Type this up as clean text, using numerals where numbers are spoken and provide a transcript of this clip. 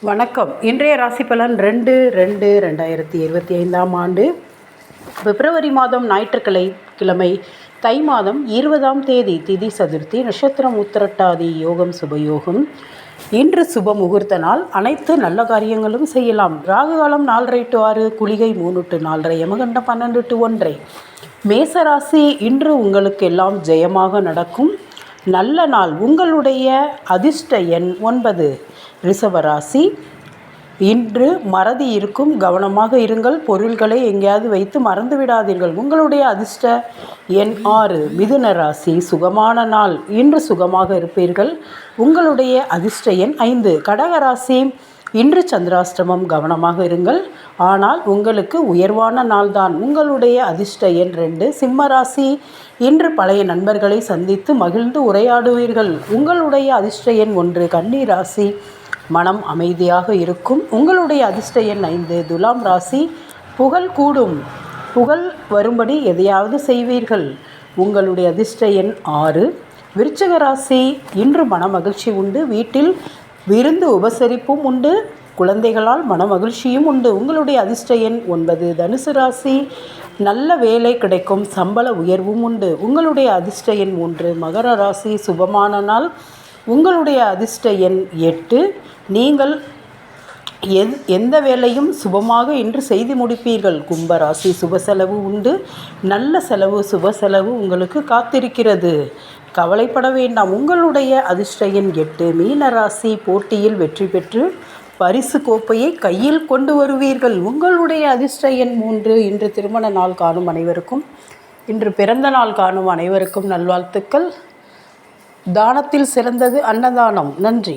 வணக்கம். இன்றைய ராசி பலன் 2/2/2025 ஆண்டு பிப்ரவரி மாதம் ஞாயிற்றுக்கிழமை தை மாதம் 20ஆம் தேதி திதி சதுர்த்தி நட்சத்திரம் உத்திரட்டாதி யோகம் சுபயோகம். இன்று சுப முகூர்த்த நாள். அனைத்து நல்ல காரியங்களும் செய்யலாம். ராகு காலம் 4:30 to 6, குளிகை 3 to 4:30, யமகண்டம் 12 to 1:30. மேசராசி, இன்று உங்களுக்கு எல்லாம் ஜெயமாக நடக்கும் நல்ல நாள். உங்களுடைய அதிர்ஷ்ட எண் 9. ரிஷபராசி, இன்று மறதி இருக்கும், கவனமாக இருங்கள். பொருள்களை எங்கேயாவது வைத்து மறந்து விடாதீர்கள். உங்களுடைய அதிர்ஷ்ட எண் 6. மிதுன ராசி, சுகமான நாள். இன்று சுகமாக இருப்பீர்கள். உங்களுடைய அதிர்ஷ்ட எண் 5. கடகராசி, இன்று சந்திராஷ்டமம், கவனமாக இருங்கள். ஆனால் உங்களுக்கு உயர்வான நாள்தான். உங்களுடைய அதிர்ஷ்ட எண் 2. சிம்மராசி, இன்று பழைய நண்பர்களை சந்தித்து மகிழ்ந்து உரையாடுவீர்கள். உங்களுடைய அதிர்ஷ்ட எண் 1. கன்னி ராசி, மனம் அமைதியாக இருக்கும். உங்களுடைய அதிர்ஷ்ட எண் 5. துலாம் ராசி, புகழ் கூடும். புகழ் வரும்படி எதையாவது செய்வீர்கள். உங்களுடைய அதிர்ஷ்ட எண் 6. விருச்சிக ராசி, இன்று மன மகிழ்ச்சி உண்டு. வீட்டில் விருந்து உபசரிப்பும் உண்டு. குழந்தைகளால் மன மகிழ்ச்சியும் உண்டு. உங்களுடைய அதிர்ஷ்ட எண் 9. தனுசு ராசி, நல்ல வேலை கிடைக்கும், சம்பள உயர்வும் உண்டு. உங்களுடைய அதிர்ஷ்ட எண் 3. மகர ராசி, சுபமான நாள். உங்களுடைய அதிர்ஷ்ட எண் 8. நீங்கள் எந்த வேலையும் சுபமாக இன்று செய்து முடிப்பீர்கள். கும்பராசி, சுப செலவு உண்டு. நல்ல செலவு, சுப செலவு உங்களுக்கு காத்திருக்கிறது. கவலைப்பட வேண்டாம். உங்களுடைய அதிர்ஷ்ட எண் 8. மீனராசி, போட்டியில் வெற்றி பெற்று பரிசு கோப்பையை கையில் கொண்டு வருவீர்கள். உங்களுடைய அதிர்ஷ்ட எண் 3. இன்று திருமண நாள் காணும் அனைவருக்கும், இன்று பிறந்த நாள் காணும் அனைவருக்கும் நல்வாழ்த்துக்கள். தானத்தில் சிறந்தது அன்னதானம். நன்றி.